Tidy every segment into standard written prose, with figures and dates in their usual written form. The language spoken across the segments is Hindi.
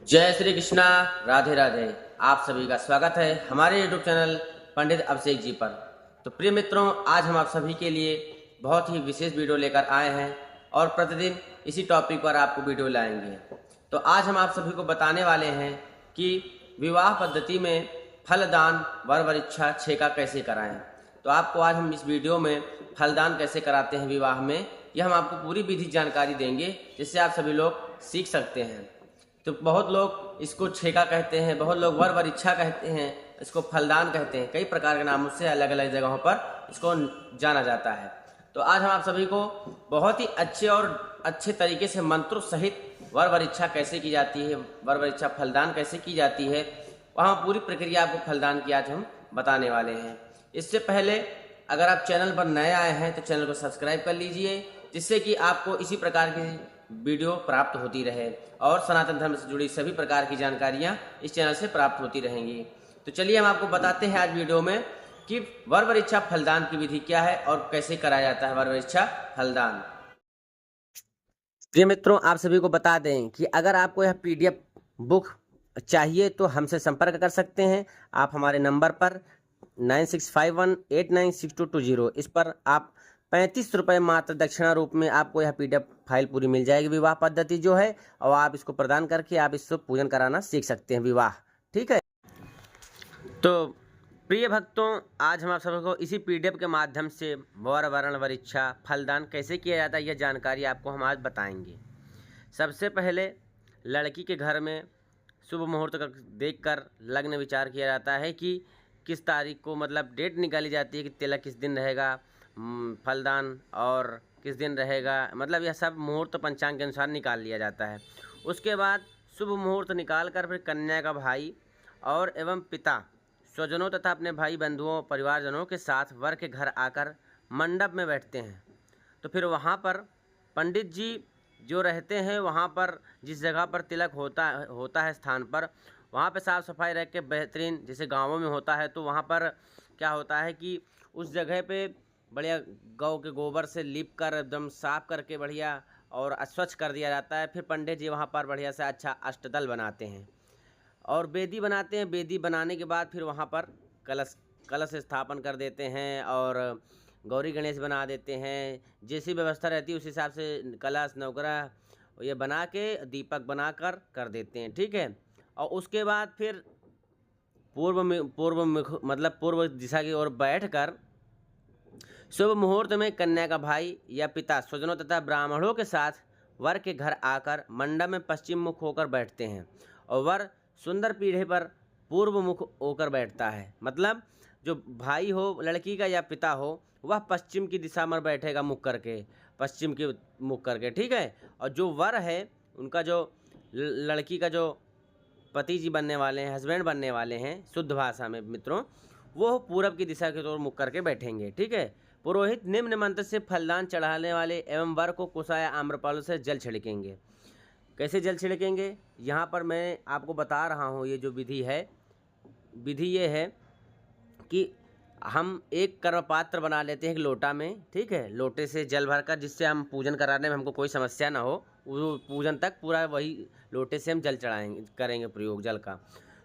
जय श्री कृष्णा। राधे राधे। आप सभी का स्वागत है हमारे यूट्यूब चैनल पंडित अभिषेक जी पर। तो प्रिय मित्रों, आज हम आप सभी के लिए बहुत ही विशेष वीडियो लेकर आए हैं और प्रतिदिन इसी टॉपिक पर आपको वीडियो लाएंगे। तो आज हम आप सभी को बताने वाले हैं कि विवाह पद्धति में फलदान वर वरीक्षा छेका कैसे कराएं। तो आपको आज हम इस वीडियो में फलदान कैसे कराते हैं विवाह में, यह हम आपको पूरी विधि जानकारी देंगे, जिससे आप सभी लोग सीख सकते हैं। तो बहुत लोग इसको छेका कहते हैं, बहुत लोग वर वरीक्षा कहते हैं, इसको फलदान कहते हैं, कई प्रकार के नामों से अलग अलग जगहों पर इसको जाना जाता है। तो आज हम आप सभी को बहुत ही अच्छे और अच्छे तरीके से मंत्रों सहित वर वरीक्षा कैसे की जाती है, वर वरीक्षा फलदान कैसे की जाती है, वहाँ पूरी प्रक्रिया आपको फलदान की आज हम बताने वाले हैं। इससे पहले अगर आप चैनल पर नए आए हैं तो चैनल को सब्सक्राइब कर लीजिए, जिससे कि आपको इसी प्रकार की वीडियो प्राप्त होती रहे और सनातन धर्म से जुड़ी सभी प्रकार की जानकारियां इस चैनल से प्राप्त होती रहेंगी। तो चलिए हम आपको बताते हैं आज वीडियो में कि वर वरीक्षा फलदान की विधि क्या है और कैसे कराया जाता है वर वरीक्षा फलदान। प्रिय मित्रों, आप सभी को बता दें कि अगर आपको यह PDF बुक चाहिए तो हमसे संपर्क कर सकते हैं। आप हमारे नंबर पर 9651896220 इस पर आप 35 रुपये मात्र दक्षिणा रूप में आपको यह PDF फाइल पूरी मिल जाएगी, विवाह पद्धति जो है, और आप इसको प्रदान करके आप इससे पूजन कराना सीख सकते हैं विवाह। ठीक है। तो प्रिय भक्तों, आज हम आप सबको इसी PDF के माध्यम से वर वरण वरीक्षा फलदान कैसे किया जाता है यह जानकारी आपको हम आज बताएंगे। सबसे पहले लड़की के घर में शुभ मुहूर्त का देखकर लग्न विचार किया जाता है कि किस तारीख को, मतलब डेट निकाली जाती है कि तिलक किस दिन रहेगा, फलदान और किस दिन रहेगा, मतलब यह सब मुहूर्त पंचांग के अनुसार निकाल लिया जाता है। उसके बाद शुभ मुहूर्त निकाल कर फिर कन्या का भाई और एवं पिता स्वजनों तथा अपने भाई बंधुओं परिवारजनों के साथ वर के घर आकर मंडप में बैठते हैं। तो फिर वहाँ पर पंडित जी जो रहते हैं, वहाँ पर जिस जगह पर तिलक होता है स्थान पर, वहाँ पे साफ़ सफाई रख के बेहतरीन, जैसे गाँवों में होता है तो वहाँ पर क्या होता है कि उस जगह पे बढ़िया गौ के गोबर से लीप कर एकदम साफ करके बढ़िया और स्वच्छ कर दिया जाता है। फिर पंडित जी वहाँ पर बढ़िया से अच्छा अष्टदल बनाते हैं और वेदी बनाते हैं। वेदी बनाने के बाद फिर वहाँ पर कलश कलश स्थापन कर देते हैं और गौरी गणेश बना देते हैं। जैसी व्यवस्था रहती है उस हिसाब से कलश नवग्रह ये बना के दीपक बनाकर कर देते हैं। ठीक है। और उसके बाद फिर पूर्व दिशा की ओर बैठकर शुभ मुहूर्त में कन्या का भाई या पिता स्वजनों तथा ब्राह्मणों के साथ वर के घर आकर मंडप में पश्चिम मुख होकर बैठते हैं और वर सुंदर पीढ़े पर पूर्व मुख होकर बैठता है। मतलब जो भाई हो लड़की का या पिता हो वह पश्चिम की दिशा में बैठेगा, मुख करके, पश्चिम के मुख करके। ठीक है। और जो वर है उनका जो लड़की का जो पति जी बनने वाले हैं, हस्बैंड बनने वाले हैं शुद्ध भाषा में मित्रों, वो पूरब की दिशा की ओर मुख करके बैठेंगे। ठीक है। पुरोहित निम्न मंत्र से फलदान चढ़ाने वाले एवं वर को कुशा या आम्रपालों से जल छिड़केंगे। कैसे जल छिड़केंगे यहाँ पर मैं आपको बता रहा हूँ। ये जो विधि है, विधि ये है कि हम एक कर्म पात्र बना लेते हैं एक लोटा में। ठीक है। लोटे से जल भरकर, जिससे हम पूजन कराने में हमको कोई समस्या ना हो, वो पूजन तक पूरा वही लोटे से हम जल चढ़ाएंगे, करेंगे प्रयोग जल का।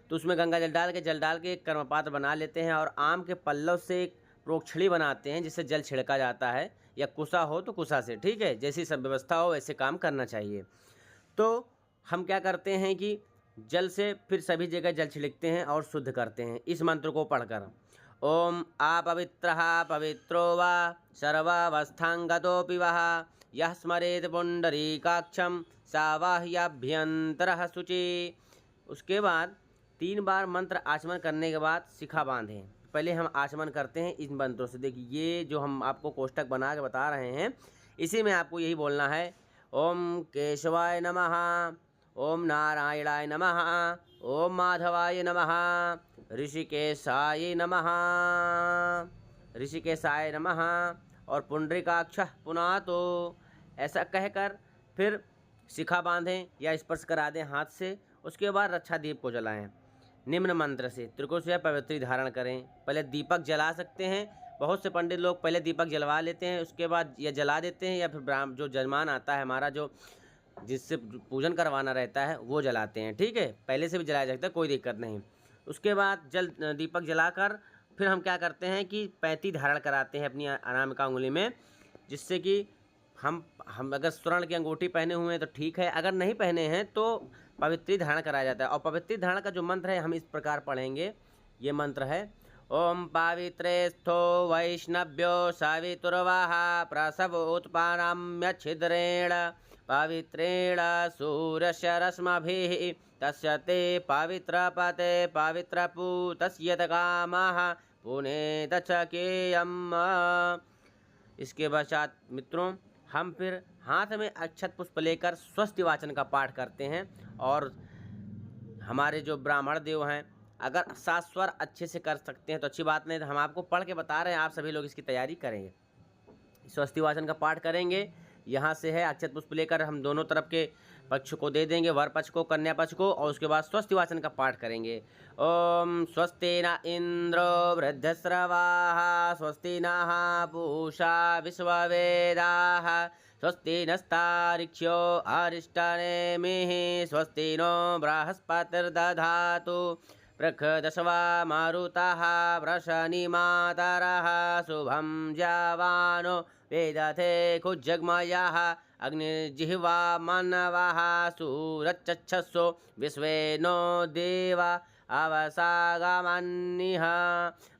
तो उसमें गंगा जल डाल के एक कर्म पात्र बना लेते हैं और आम के पल्लव से एक प्रोक्षणी बनाते हैं जिससे जल छिड़का जाता है, या कुशा हो तो कुशा से। ठीक है। जैसी सब व्यवस्था हो वैसे काम करना चाहिए। तो हम क्या करते हैं कि जल से फिर सभी जगह जल छिड़कते हैं और शुद्ध करते हैं इस मंत्र को पढ़कर। ओम अपवित्रः पवित्रो वा सर्वावस्थांगतोऽपि वः यः स्मरेत पुंडरीकाक्षं सा बाह्याभ्यंतरः शुचि। उसके बाद 3 बार मंत्र आचमन करने के बाद शिखा बांधें। पहले हम आचमन करते हैं इन मंत्रों से। देखिए ये जो हम आपको कोष्टक बना के बता रहे हैं, इसी में आपको यही बोलना है। ओम केशवाय नमः, ओम नारायणाय नमः, ओम माधवाय नमः, ऋषिकेशाय नमः, ऋषिकेशाय नमः और पुंडरीकाक्ष पुनातो, ऐसा कहकर फिर शिखा बांधें या स्पर्श करा दें हाथ से। उसके बाद रक्षा दीप को जलाएं निम्न मंत्र से। त्रिकोण से पवित्री धारण करें। पहले दीपक जला सकते हैं, बहुत से पंडित लोग पहले दीपक जलवा लेते हैं, उसके बाद या जला देते हैं, या फिर जो जजमान आता है हमारा जो जिससे पूजन करवाना रहता है वो जलाते हैं। ठीक है, पहले से भी जलाया जाता है, कोई दिक्कत नहीं। उसके बाद दीपक जलाकर फिर हम क्या करते हैं कि पैती धारण कराते हैं अपनी अनामिका उंगली में, जिससे कि हम अगर स्वर्ण की अंगूठी पहने हुए हैं तो ठीक है, अगर नहीं पहने हैं तो पवित्री धारण कराया जाता है। और पवित्री धारण का जो मंत्र है हम इस प्रकार पढ़ेंगे। ये मंत्र है, ओम पावित्रे स्थो वैष्णव्यो सावितुर्वाह प्रसव उत्पानाम्य छिद्रेण पवित्रेण सूर्यस्य रश्मिभिः तस्य ते पवित्रपते पवित्रपूतस्य कामः पुनेत च केयम्। इसके पश्चात मित्रों हम फिर हाथ में अक्षत पुष्प लेकर स्वस्ति वाचन का पाठ करते हैं। और हमारे जो ब्राह्मण देव हैं, अगर 7 स्वर अच्छे से कर सकते हैं तो अच्छी बात नहीं, तो हम आपको पढ़ के बता रहे हैं, आप सभी लोग इसकी तैयारी करेंगे। स्वस्ति वाचन का पाठ करेंगे। यहाँ से है अक्षत पुष्प लेकर हम दोनों तरफ के पक्ष को दे देंगे, वर पक्ष को, कन्या पक्ष को, और उसके बाद स्वस्ति वाचन का पाठ करेंगे। ओम स्वस्ति न इंद्रो वृद्धस्रवाः स्वस्ति नः पूषा विश्ववेदाः स्वस्ति नस्तारिक्ष्यो अरिष्टनेमिः स्वस्ति नो बृहस्पतिर्दधातु प्रखदशवा मारुतः वृषणिमातरः शुभं जावानो वेदथे कुजग्मयः अग्निर्जिह्वा मानवः सूरच्चक्षसो विश्वे नो देवा अवसागमन्निः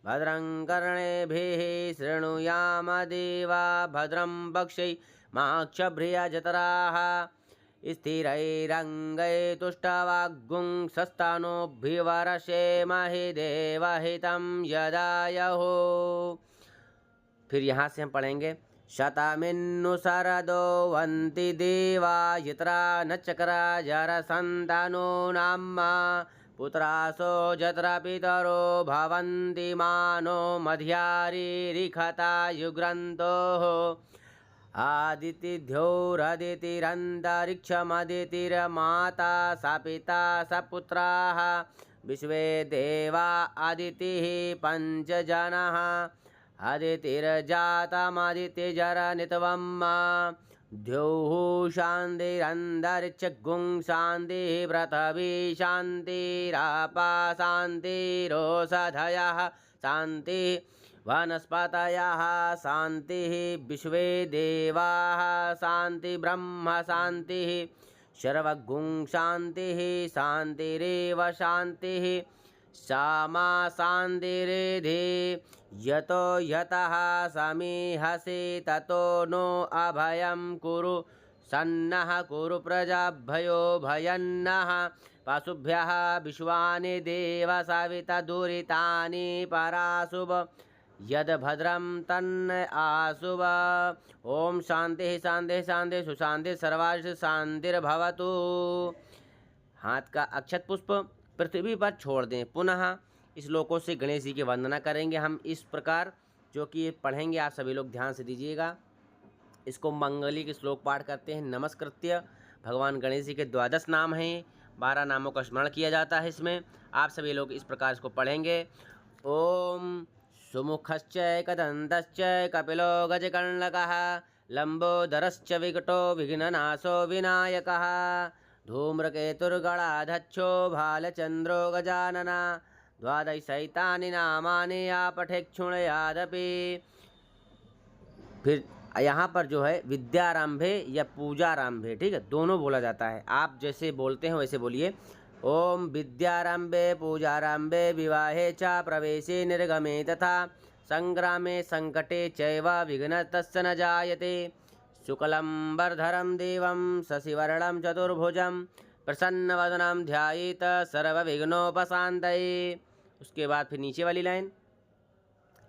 भद्रं कर्णेभिः शृणुयाम देवा भद्रं वक्ष्यमाक्षभ्रियजतराः स्थिरैरङ्गैः तुष्टवाग्गुंसस्तनोभिवर्षेमहि देवहितं यदायुः। फिर यहाँ से हम पढ़ेंगे, शतमिन्नु शरदो वन्ति देवा यत्रा न चक्रा जरसन्तानो नाम पुत्रासो जत्रा पितरो भवन्ति मानो मध्यारिरिखता युग्रन्तोः आदितिर्माता सा पिता स पुत्राः विश्वे देवा आदितिः पञ्चजनः आदितिर्जातमादित्यजरनितवं द्यौः शान्तिरन्तरिक्षगुं शान्तिः पृथिवी शान्तिरापा शान्तिरोषधयः शान्तिः वनस्पतयः शान्तिः विश्वे देवाः शान्ति ब्रह्म शान्तिः सर्वगुं शान्तिः शान्तिरेव शान्तिः सामा शान्तिरेधि यतो यतः समीहसि ततो नो अभयं कुरु सन्नः कुरु प्रजाभ्यो भयन्नः पशुभ्यः विश्वानि देव सविता दुरितानि पराशुभ यद भद्रं तन्न आशुभ। ओम शांति शांति शांति सुशांति सर्वार्थ शांतिर्भवतु। हाथ का अक्षत पुष्प पृथ्वी पर छोड़ दें। पुनः इस श्लोकों से गणेश जी की वंदना करेंगे हम इस प्रकार, जो कि पढ़ेंगे, आप सभी लोग ध्यान से दीजिएगा। इसको मंगली के श्लोक पाठ करते हैं। नमस्कृत्य भगवान गणेश जी के 12 नाम हैं, 12 नामों का स्मरण किया जाता है इसमें। आप सभी लोग इस प्रकार इसको पढ़ेंगे। ओम सुमुखश्च एकदन्तश्च कपिलो गजकर्णकः लंबोदरश्च विकटो विघ्ननाशो विनायकः धूम्रकेतुर्गणाधच्छो भालचन्द्रो गजानना 12 सैतानि नामानि आपठेक्षुणयादपि। फिर यहाँ पर जो है विद्यारंभे या पूजारंभे, ठीक है, दोनों बोला जाता है। आप जैसे बोलते हैं वैसे बोलिए। ओम विद्यारंभे पूजारंभे विवाहे च प्रवेशे निर्गमे तथा संग्रामे संकटे चैव विघ्नस्तस्य न जायते शुक्लं वरधरं देवं शशिवर्णं चतुर्भुजं प्रसन्नवदनं ध्यायेत सर्वविघ्नोपशान्तये। उसके बाद फिर नीचे वाली लाइन,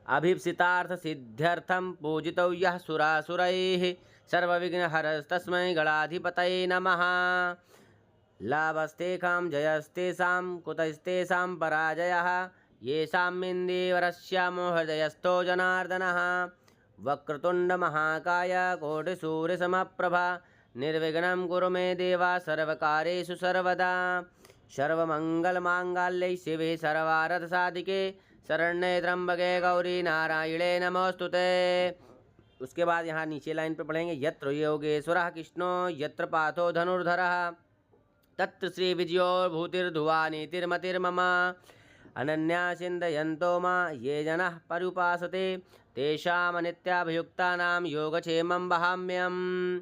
अभीप्सितार्थ सिद्ध्यर्थं पूजितो यः सुरासुरैः सर्वविघ्नहरस्तस्मै गणाधिपतये नमः। लाभस्तेषां जयस्तेषां कुतस्तेषां पराजयः येषामिन्दीवरस्यामो हृदयस्थो जनार्दनः वक्रतुण्डमहाकाय कोटिसूर्यसमप्रभा निर्विघ्नं कुरु मे देव सर्वकार्येषु सर्वदा सर्वमङ्गलमाङ्गल्ये शिवे सर्वार्थसाधिके शरण्ये त्र्यम्बके गौरी नारायणे नमोऽस्तुते। उसके बाद यहाँ नीचे लाइन पे पढ़ेंगे, यत्र योगेश्वरः कृष्णो यत्र पार्थो धनुर्धरः तत्र श्री विजयो भूतिर्धुवा नीतिर्मतिर्मम अनन्या चिन्तयन्तो मां ये जनाः पर्युपासते तेषामनित्याभियुक्तानां योगक्षेमं वहाम्यहम्।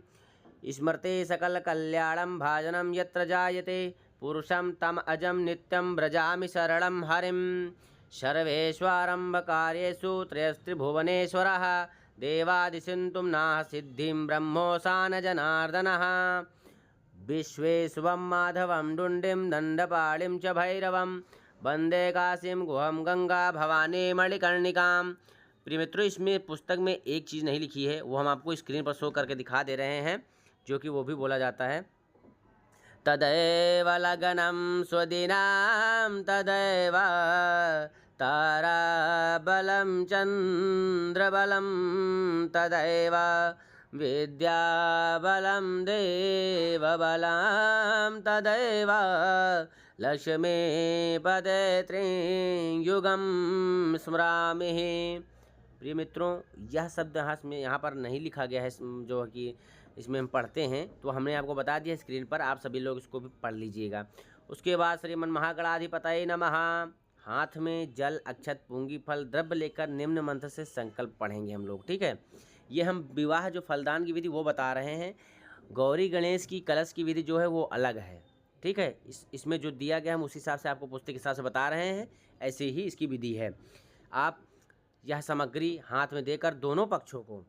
स्मृते सकलकल्याणं भाजनं यत्र जायते पुरुषं तम अजं नित्यं व्रजामि शरणं हरिं। सर्वेष्वारम्भकार्येषु त्रयस्त्रिभुवनेश्वरः देवादिशिन्तुं नाह सिद्धिं ब्रह्मोऽसान जनार्दनः। विश्वेश्वं माधवं डुण्डिं दण्डपाणिं च भैरवं वन्दे काशीं गुहं गंगा भवानी मणिकर्णिकां। प्रिय मित्रों, इसमें पुस्तक में एक चीज़ नहीं लिखी है, वो हम आपको स्क्रीन पर शो करके दिखा दे रहे हैं, जो कि वो भी बोला जाता है, तदैव लगनं स्वदिनां तदैव ताराबलं चन्द्रबलं तदैव विद्याबलं देवबलं तदैव लक्ष्मीपदे त्रियुगं स्मरामि। प्रिय मित्रों, यह शब्द यहाँ पर नहीं लिखा गया है, जो कि इसमें हम पढ़ते हैं, तो हमने आपको बता दिया स्क्रीन पर, आप सभी लोग इसको भी पढ़ लीजिएगा। उसके बाद श्रीमन महागणाधिपतये नमः। हाथ में जल, अक्षत, पूंगी, फल, द्रव्य लेकर निम्न मंत्र से संकल्प पढ़ेंगे हम लोग, ठीक है। ये हम विवाह जो फलदान की विधि वो बता रहे हैं, गौरी गणेश की कलश की विधि जो है वो अलग है, ठीक है। इसमें जो दिया गया हम उस हिसाब से आपको पुस्तक के हिसाब से बता रहे हैं, ऐसे ही इसकी विधि है। आप यह सामग्री हाथ में देकर दोनों पक्षों को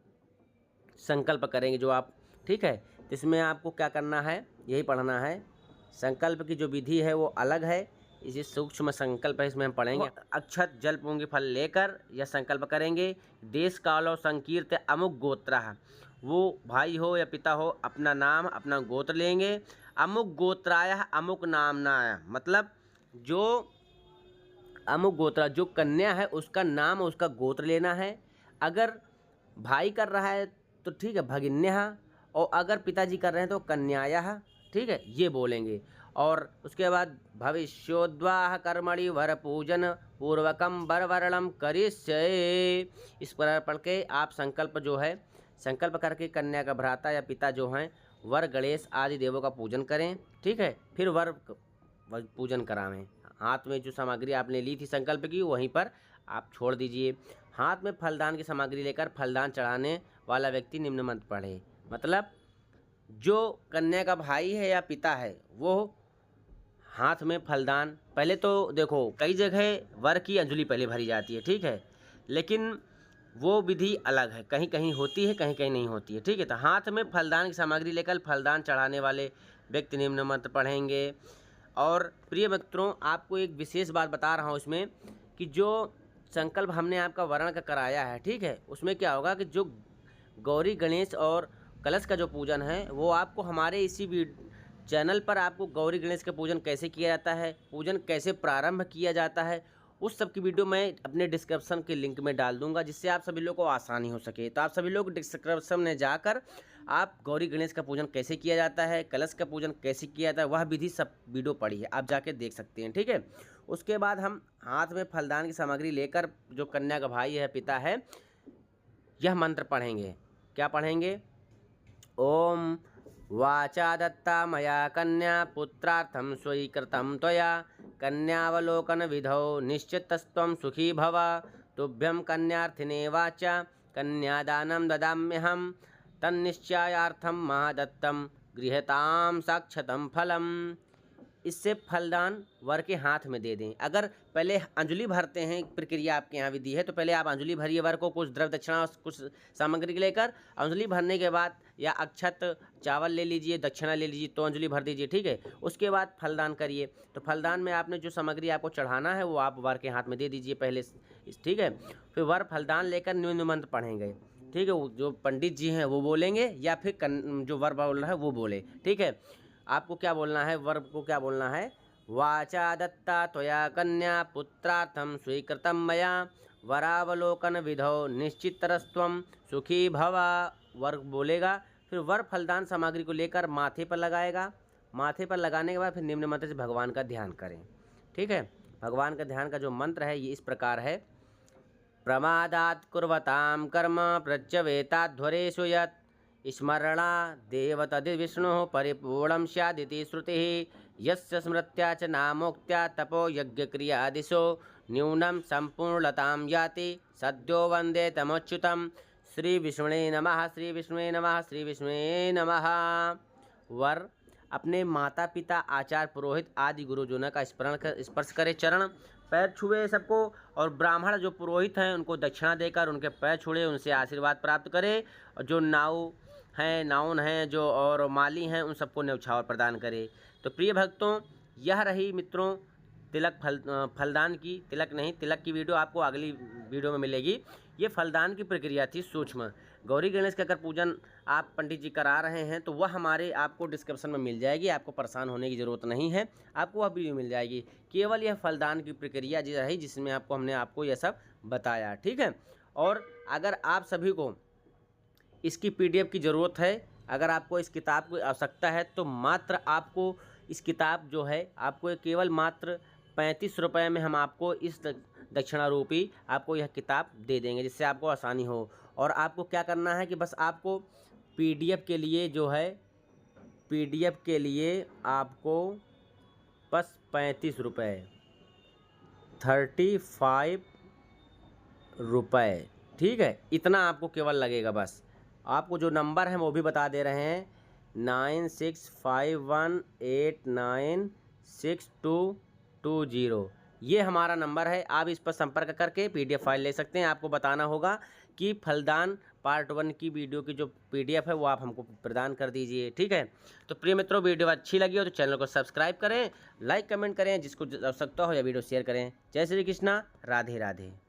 संकल्प करेंगे जो आप, ठीक है। तो इसमें आपको क्या करना है, यही पढ़ना है। संकल्प की जो विधि है वो अलग है, इसे सूक्ष्म संकल्प है, इसमें हम पढ़ेंगे। अक्षत जल पूंगी फल लेकर यह संकल्प करेंगे, देश काल और संकीर्त अमुक गोत्रः, वो भाई हो या पिता हो, अपना नाम अपना गोत्र लेंगे। अमुक गोत्राय अमुक नामनाय, मतलब जो अमुक गोत्र, जो कन्या है उसका नाम उसका गोत्र लेना है। अगर भाई कर रहा है तो ठीक है भगिन्यः, और अगर पिताजी कर रहे हैं तो कन्यायः, ठीक है, ये बोलेंगे। और उसके बाद भविष्योद्वाह कर्मणि वर पूजन पूर्वकम वरवरणम करिष्ये, इस पर पढ़ के आप संकल्प जो है, संकल्प करके कन्या का भ्राता या पिता जो हैं वर गणेश आदि देवों का पूजन करें, ठीक है। फिर वर पूजन करावें। हाथ में जो सामग्री आपने ली थी संकल्प की वहीं पर आप छोड़ दीजिए। हाथ में फलदान की सामग्री लेकर फलदान चढ़ाने वाला व्यक्ति निम्न मंत्र पढ़े, मतलब जो कन्या का भाई है या पिता है वो हाथ में फलदान, पहले तो देखो कई जगह वर की अंजलि पहले भरी जाती है, ठीक है, लेकिन वो विधि अलग है, कहीं कहीं होती है कहीं कहीं नहीं होती है, ठीक है। तो हाथ में फलदान की सामग्री लेकर फलदान चढ़ाने वाले व्यक्ति निम्न मंत्र पढ़ेंगे। और प्रिय मित्रों, आपको एक विशेष बात बता रहा हूँ इसमें, कि जो संकल्प हमने आपका वर्ण का कराया है, ठीक है, उसमें क्या होगा कि जो गौरी गणेश और कलश का जो पूजन है वो आपको हमारे इसी चैनल पर आपको गौरी गणेश का पूजन कैसे किया जाता है, पूजन कैसे प्रारंभ किया जाता है, उस सब की वीडियो मैं अपने डिस्क्रिप्शन के लिंक में डाल दूंगा, जिससे आप सभी लोगों को आसानी हो सके। तो आप सभी लोग डिस्क्रिप्शन में जाकर आप गौरी गणेश का पूजन कैसे किया जाता है, कलश का पूजन कैसे किया जाता है, वह विधि सब वीडियो पड़ी है, आप जाके देख सकते हैं, ठीक है। उसके बाद हम हाथ में फलदान की सामग्री लेकर जो कन्या का भाई है पिता है, यह मंत्र पढ़ेंगे। क्या पढ़ेंगे? ओम वाचा दत्ता मया कन्या पुत्रार्थं स्वीकृतं त्वया कन्यावलोकन विधौ निश्चितस्त्वं सुखी भव तुभ्यं कन्यार्थिने वाचा कन्यादानं ददाम्यहं तन्निश्चयार्थं महादत्तं गृहतां साक्षतं फलम्। इससे फलदान वर के हाथ में दे दें। अगर पहले अंजलि भरते हैं, प्रक्रिया आपके यहाँ विधि है, तो पहले आप अंजलि भरिए वर को, कुछ द्रव्य दक्षिणा कुछ सामग्री लेकर अंजलि भरने के बाद, या अक्षत चावल ले लीजिए, दक्षिणा ले लीजिए, तो अंजलि भर दीजिए, ठीक है। उसके बाद फलदान करिए। तो फलदान में आपने जो सामग्री आपको चढ़ाना है वो आप वर के हाथ में दे दीजिए पहले, ठीक है। फिर वर फलदान लेकर निम्न मंत्र पढ़ेंगे, ठीक है। जो पंडित जी हैं वो बोलेंगे या फिर जो वर बोल रहा है वो बोले, ठीक है। आपको क्या बोलना है, वर को क्या बोलना है? वाचा दत्ता त्वया कन्या पुत्रार्थं स्वीकृतं मया वरावलोकन विधौ निश्चितरस्त्वं सुखी भवा, वर बोलेगा। फिर वर फलदान सामग्री को लेकर माथे पर लगाएगा। माथे पर लगाने के बाद फिर निम्न मंत्र से भगवान का ध्यान करें, ठीक है। भगवान का ध्यान का जो मंत्र है ये इस प्रकार है, प्रमादात् कुर्वतां कर्म प्रत्यवेताध्वरेषु यत् स्मरणा देव तद्विष्णुः परिपूर्णं स्यादिति श्रुतिः। यस्य स्मृत्या च नामोक्त्या तपो यज्ञक्रियादिशो न्यूनं सम्पूर्णतां याति सद्यो वन्दे तमच्युतं। श्री विष्णुवे नमः, श्री विष्णुवे नमः, श्री विष्णुवे नमः। वर अपने माता पिता आचार्य पुरोहित आदि गुरुजनों का स्पर्श करे, चरण पैर छुए सबको, और ब्राह्मण जो पुरोहित हैं उनको दक्षिणा देकर उनके पैर छुए, उनसे आशीर्वाद प्राप्त करे। और जो नाउन हैं जो और माली हैं उन सबको न्यौछावर प्रदान करे। तो प्रिय भक्तों, यह रही मित्रों फलदान की, तिलक की वीडियो आपको अगली वीडियो में मिलेगी। ये फलदान की प्रक्रिया थी सूक्ष्म। गौरी गणेश का अगर पूजन आप पंडित जी करा रहे हैं तो वह हमारे आपको डिस्क्रिप्शन में मिल जाएगी, आपको परेशान होने की ज़रूरत नहीं है, आपको वह वीडियो मिल जाएगी। केवल यह फलदान की प्रक्रिया जी रही जिसमें हमने आपको यह सब बताया, ठीक है। और अगर आप सभी को इसकी PDF की ज़रूरत है, अगर आपको इस किताब की आवश्यकता है तो मात्र आपको इस किताब जो है आपको केवल मात्र 35 रुपये में हम आपको इस दक्षिणारूपी आपको यह किताब दे देंगे, जिससे आपको आसानी हो। और आपको क्या करना है कि बस आपको PDF के लिए जो है PDF के लिए आपको बस 35 रुपये 35 रुपये, ठीक है, इतना आपको केवल लगेगा। बस आपको जो नंबर है वो भी बता दे रहे हैं 9651896220, ये हमारा नंबर है। आप इस पर संपर्क करके PDF फाइल ले सकते हैं। आपको बताना होगा कि फलदान पार्ट 1 की वीडियो की जो PDF है वो आप हमको प्रदान कर दीजिए, ठीक है। तो प्रिय मित्रों, वीडियो अच्छी लगी हो तो चैनल को सब्सक्राइब करें, लाइक कमेंट करें, जिसको आवश्यकता हो या वीडियो शेयर करें। जय श्री कृष्णा, राधे राधे।